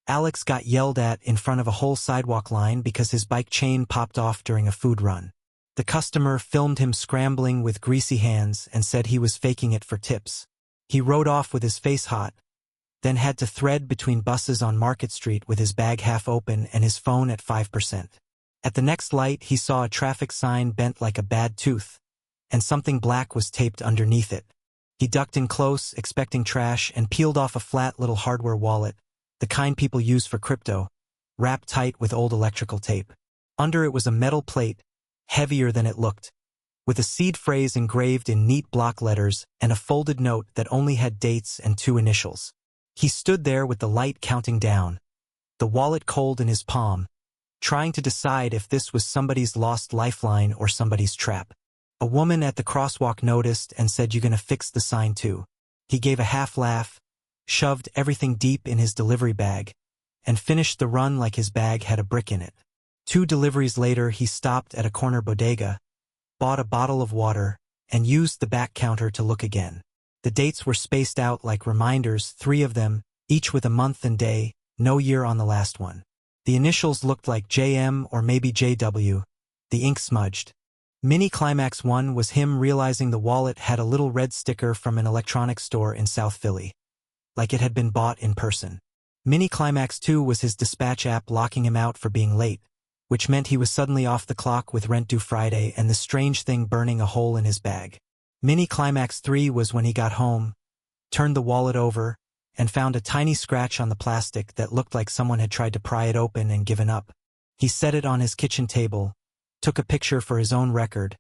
Alex got yelled at in front of a whole sidewalk line because his bike chain popped off during a food run. The customer filmed him scrambling with greasy hands and said he was faking it for tips. He rode off with his face hot, then had to thread between buses on Market Street with his bag half open and his phone at 5%. At the next light he saw a traffic sign bent like a bad tooth, and something black was taped underneath it. He ducked in close, expecting trash, and peeled off a flat little hardware wallet, the kind people use for crypto, wrapped tight with old electrical tape. Under it was a metal plate, heavier than it looked, with a seed phrase engraved in neat block letters and a folded note that only had dates and 2 initials. He stood there with the light counting down, the wallet cold in his palm, trying to decide if this was somebody's lost lifeline or somebody's trap. A woman at the crosswalk noticed and said, "You gonna fix the sign too?" He gave a half laugh, shoved everything deep in his delivery bag, and finished the run like his bag had a brick in it. 2 deliveries later he stopped at a corner bodega, bought a bottle of water, and used the back counter to look again. The dates were spaced out like reminders, 3 of them, each with a month and day, no year on the last one. The initials looked like JM or maybe JW, the ink smudged. Mini Climax 1 was him realizing the wallet had a little red sticker from an electronics store in South Philly, like it had been bought in person. Mini Climax 2 was his dispatch app locking him out for being late, which meant he was suddenly off the clock with rent due Friday and the strange thing burning a hole in his bag. Mini Climax 3 was when he got home, turned the wallet over, and found a tiny scratch on the plastic that looked like someone had tried to pry it open and given up. He set it on his kitchen table, took a picture for his own record,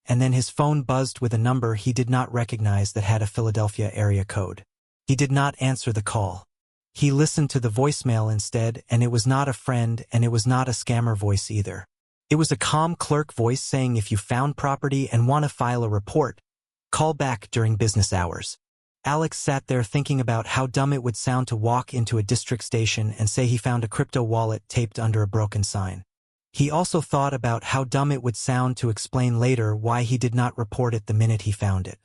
and then his phone buzzed with a number he did not recognize that had a Philadelphia area code. He did not answer the call. He listened to the voicemail instead, and it was not a friend and it was not a scammer voice either. It was a calm clerk voice saying, "If you found property and want to file a report, call back during business hours." Alex sat there thinking about how dumb it would sound to walk into a district station and say he found a crypto wallet taped under a broken sign. He also thought about how dumb it would sound to explain later why he did not report it the minute he found it.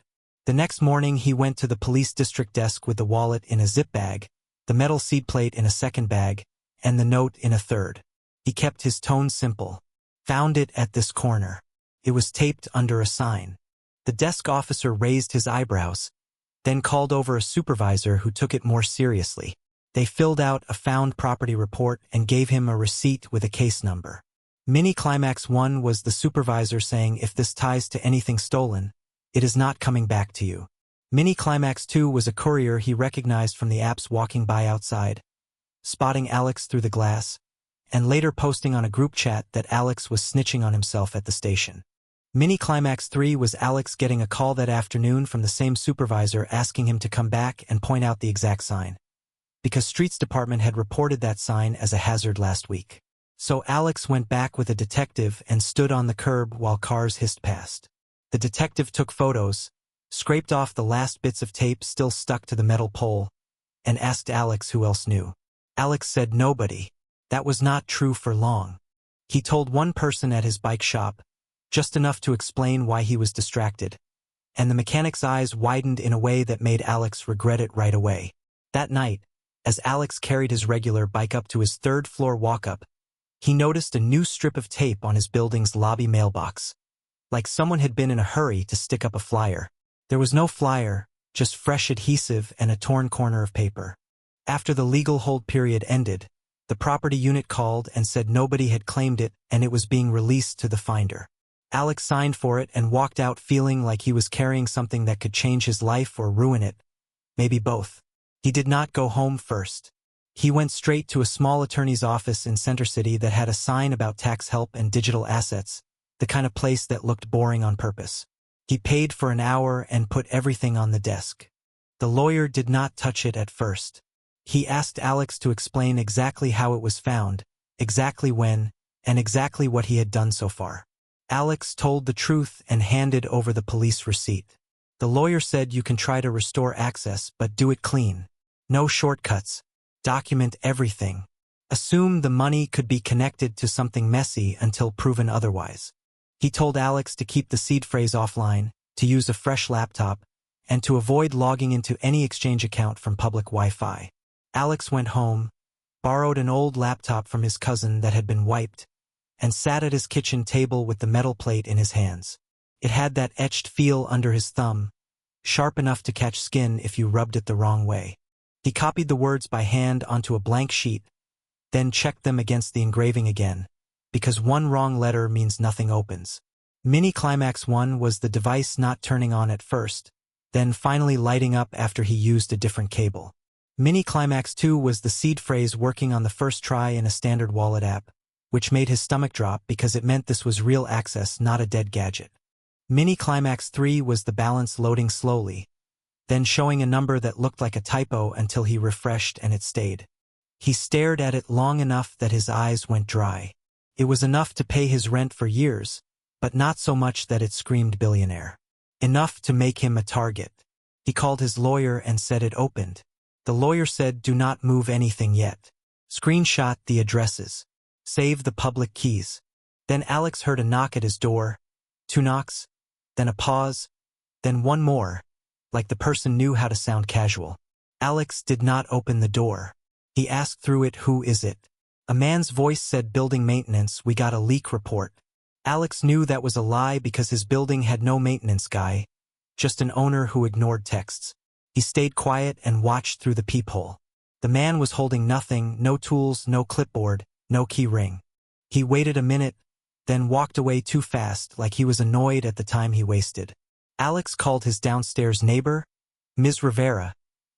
The next morning he went to the police district desk with the wallet in a zip bag, the metal seed plate in a second bag, and the note in a third. He kept his tone simple. "Found it at this corner. It was taped under a sign." The desk officer raised his eyebrows, then called over a supervisor who took it more seriously. They filled out a found property report and gave him a receipt with a case number. Mini Climax 1 was the supervisor saying, "If this ties to anything stolen, it is not coming back to you." Mini Climax 2 was a courier he recognized from the apps walking by outside, spotting Alex through the glass, and later posting on a group chat that Alex was snitching on himself at the station. Mini Climax 3 was Alex getting a call that afternoon from the same supervisor asking him to come back and point out the exact sign, because Streets Department had reported that sign as a hazard last week. So Alex went back with a detective and stood on the curb while cars hissed past. The detective took photos, scraped off the last bits of tape still stuck to the metal pole, and asked Alex who else knew. Alex said nobody. That was not true for long. He told one person at his bike shop, just enough to explain why he was distracted, and the mechanic's eyes widened in a way that made Alex regret it right away. That night, as Alex carried his regular bike up to his 3rd-floor walk-up, he noticed a new strip of tape on his building's lobby mailbox, like someone had been in a hurry to stick up a flyer. There was no flyer, just fresh adhesive and a torn corner of paper. After the legal hold period ended, the property unit called and said nobody had claimed it and it was being released to the finder. Alex signed for it and walked out feeling like he was carrying something that could change his life or ruin it, maybe both. He did not go home first. He went straight to a small attorney's office in Center City that had a sign about tax help and digital assets, the kind of place that looked boring on purpose. He paid for an hour and put everything on the desk. The lawyer did not touch it at first. He asked Alex to explain exactly how it was found, exactly when, and exactly what he had done so far. Alex told the truth and handed over the police receipt. The lawyer said, "You can try to restore access, but do it clean. No shortcuts. Document everything. Assume the money could be connected to something messy until proven otherwise." He told Alex to keep the seed phrase offline, to use a fresh laptop, and to avoid logging into any exchange account from public Wi-Fi. Alex went home, borrowed an old laptop from his cousin that had been wiped, and sat at his kitchen table with the metal plate in his hands. It had that etched feel under his thumb, sharp enough to catch skin if you rubbed it the wrong way. He copied the words by hand onto a blank sheet, then checked them against the engraving again, because one wrong letter means nothing opens. Mini Climax 1 was the device not turning on at first, then finally lighting up after he used a different cable. Mini Climax 2 was the seed phrase working on the first try in a standard wallet app, which made his stomach drop because it meant this was real access, not a dead gadget. Mini Climax 3 was the balance loading slowly, then showing a number that looked like a typo until he refreshed and it stayed. He stared at it long enough that his eyes went dry. It was enough to pay his rent for years, but not so much that it screamed billionaire. Enough to make him a target. He called his lawyer and said it opened. The lawyer said, "Do not move anything yet. Screenshot the addresses. Save the public keys." Then Alex heard a knock at his door, 2 knocks, then a pause, then one more, like the person knew how to sound casual. Alex did not open the door. He asked through it, "Who is it?" A man's voice said, "Building maintenance, we got a leak report." Alex knew that was a lie because his building had no maintenance guy, just an owner who ignored texts. He stayed quiet and watched through the peephole. The man was holding nothing, no tools, no clipboard, no key ring. He waited a minute, then walked away too fast, like he was annoyed at the time he wasted. Alex called his downstairs neighbor, Ms. Rivera,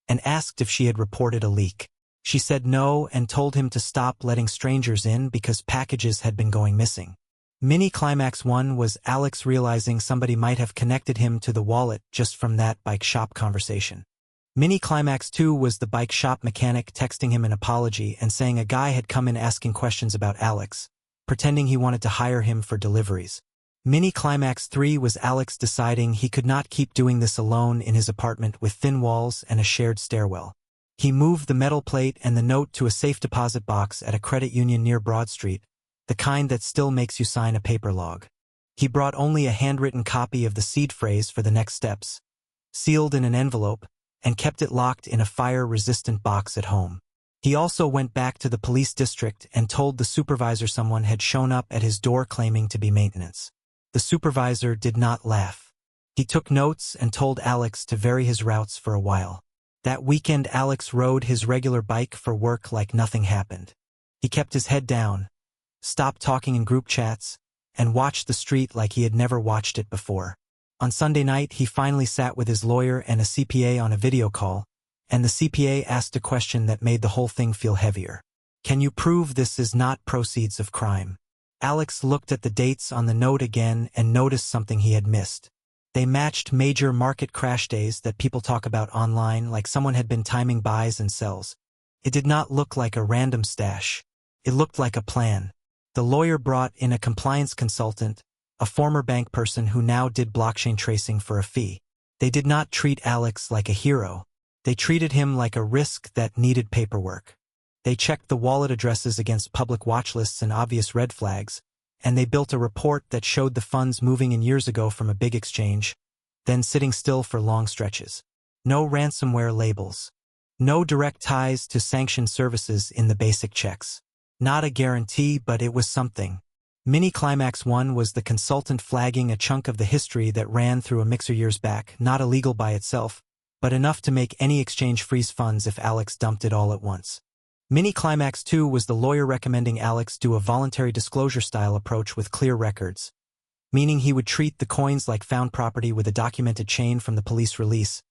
and asked if she had reported a leak. She said no and told him to stop letting strangers in because packages had been going missing. Mini Climax 1 was Alex realizing somebody might have connected him to the wallet just from that bike shop conversation. Mini Climax 2 was the bike shop mechanic texting him an apology and saying a guy had come in asking questions about Alex, pretending he wanted to hire him for deliveries. Mini Climax 3 was Alex deciding he could not keep doing this alone in his apartment with thin walls and a shared stairwell. He moved the metal plate and the note to a safe deposit box at a credit union near Broad Street, the kind that still makes you sign a paper log. He brought only a handwritten copy of the seed phrase for the next steps, sealed in an envelope, and kept it locked in a fire-resistant box at home. He also went back to the police district and told the supervisor someone had shown up at his door claiming to be maintenance. The supervisor did not laugh. He took notes and told Alex to vary his routes for a while. That weekend Alex rode his regular bike for work like nothing happened. He kept his head down, stopped talking in group chats, and watched the street like he had never watched it before. On Sunday night, he finally sat with his lawyer and a CPA on a video call, and the CPA asked a question that made the whole thing feel heavier. "Can you prove this is not proceeds of crime?" Alex looked at the dates on the note again and noticed something he had missed. They matched major market crash days that people talk about online, like someone had been timing buys and sells. It did not look like a random stash. It looked like a plan. The lawyer brought in a compliance consultant, a former bank person who now did blockchain tracing for a fee. They did not treat Alex like a hero. They treated him like a risk that needed paperwork. They checked the wallet addresses against public watch lists and obvious red flags, and they built a report that showed the funds moving in years ago from a big exchange, then sitting still for long stretches. No ransomware labels. No direct ties to sanctioned services in the basic checks. Not a guarantee, but it was something. Mini Climax 1 was the consultant flagging a chunk of the history that ran through a mixer years back, not illegal by itself, but enough to make any exchange freeze funds if Alex dumped it all at once. Mini Climax 2 was the lawyer recommending Alex do a voluntary disclosure-style approach with clear records, meaning he would treat the coins like found property with a documented chain from the police release,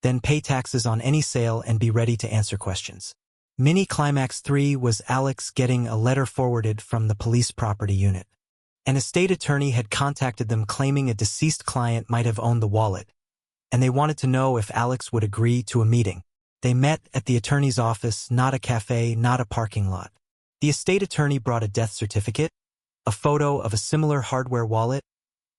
then pay taxes on any sale and be ready to answer questions. Mini Climax 3 was Alex getting a letter forwarded from the police property unit. An estate attorney had contacted them claiming a deceased client might have owned the wallet, and they wanted to know if Alex would agree to a meeting. They met at the attorney's office, not a cafe, not a parking lot. The estate attorney brought a death certificate, a photo of a similar hardware wallet,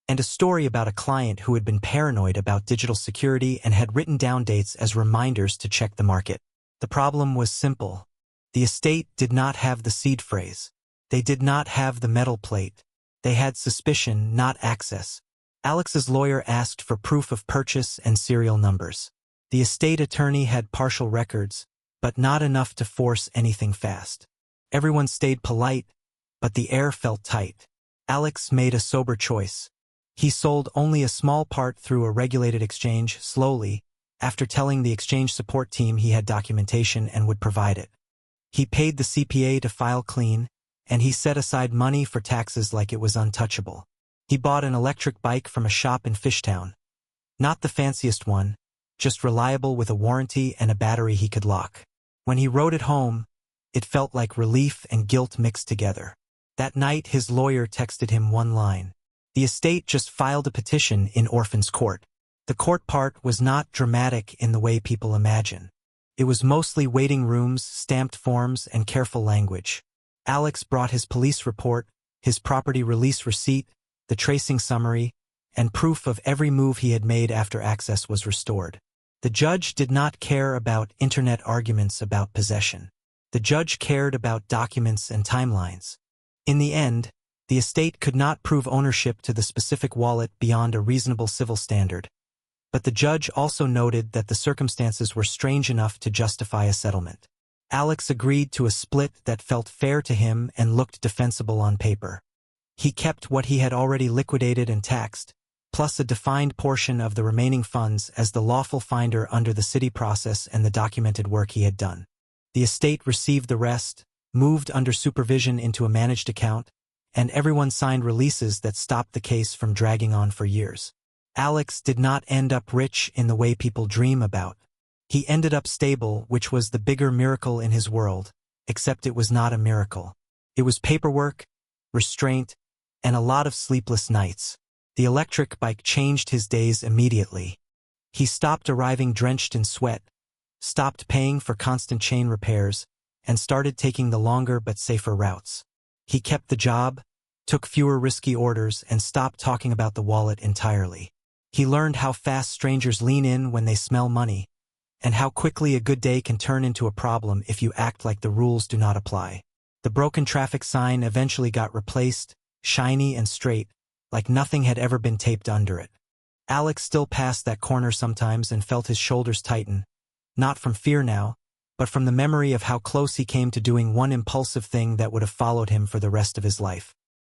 and a story about a client who had been paranoid about digital security and had written down dates as reminders to check the market. The problem was simple. The estate did not have the seed phrase. They did not have the metal plate. They had suspicion, not access. Alex's lawyer asked for proof of purchase and serial numbers. The estate attorney had partial records, but not enough to force anything fast. Everyone stayed polite, but the air felt tight. Alex made a sober choice. He sold only a small part through a regulated exchange, slowly, after telling the exchange support team he had documentation and would provide it. He paid the CPA to file clean, and he set aside money for taxes like it was untouchable. He bought an electric bike from a shop in Fishtown. Not the fanciest one, just reliable with a warranty and a battery he could lock. When he rode it home, it felt like relief and guilt mixed together. That night his lawyer texted him one line. The estate just filed a petition in orphans' court. The court part was not dramatic in the way people imagine. It was mostly waiting rooms, stamped forms, and careful language. Alex brought his police report, his property release receipt, the tracing summary, and proof of every move he had made after access was restored. The judge did not care about internet arguments about possession. The judge cared about documents and timelines. In the end, the estate could not prove ownership to the specific wallet beyond a reasonable civil standard. But the judge also noted that the circumstances were strange enough to justify a settlement. Alex agreed to a split that felt fair to him and looked defensible on paper. He kept what he had already liquidated and taxed, plus a defined portion of the remaining funds as the lawful finder under the city process and the documented work he had done. The estate received the rest, moved under supervision into a managed account, and everyone signed releases that stopped the case from dragging on for years. Alex did not end up rich in the way people dream about. He ended up stable, which was the bigger miracle in his world, except it was not a miracle. It was paperwork, restraint, and a lot of sleepless nights. The electric bike changed his days immediately. He stopped arriving drenched in sweat, stopped paying for constant chain repairs, and started taking the longer but safer routes. He kept the job, took fewer risky orders, and stopped talking about the wallet entirely. He learned how fast strangers lean in when they smell money, and how quickly a good day can turn into a problem if you act like the rules do not apply. The broken traffic sign eventually got replaced, shiny and straight, like nothing had ever been taped under it. Alex still passed that corner sometimes and felt his shoulders tighten, not from fear now, but from the memory of how close he came to doing one impulsive thing that would have followed him for the rest of his life.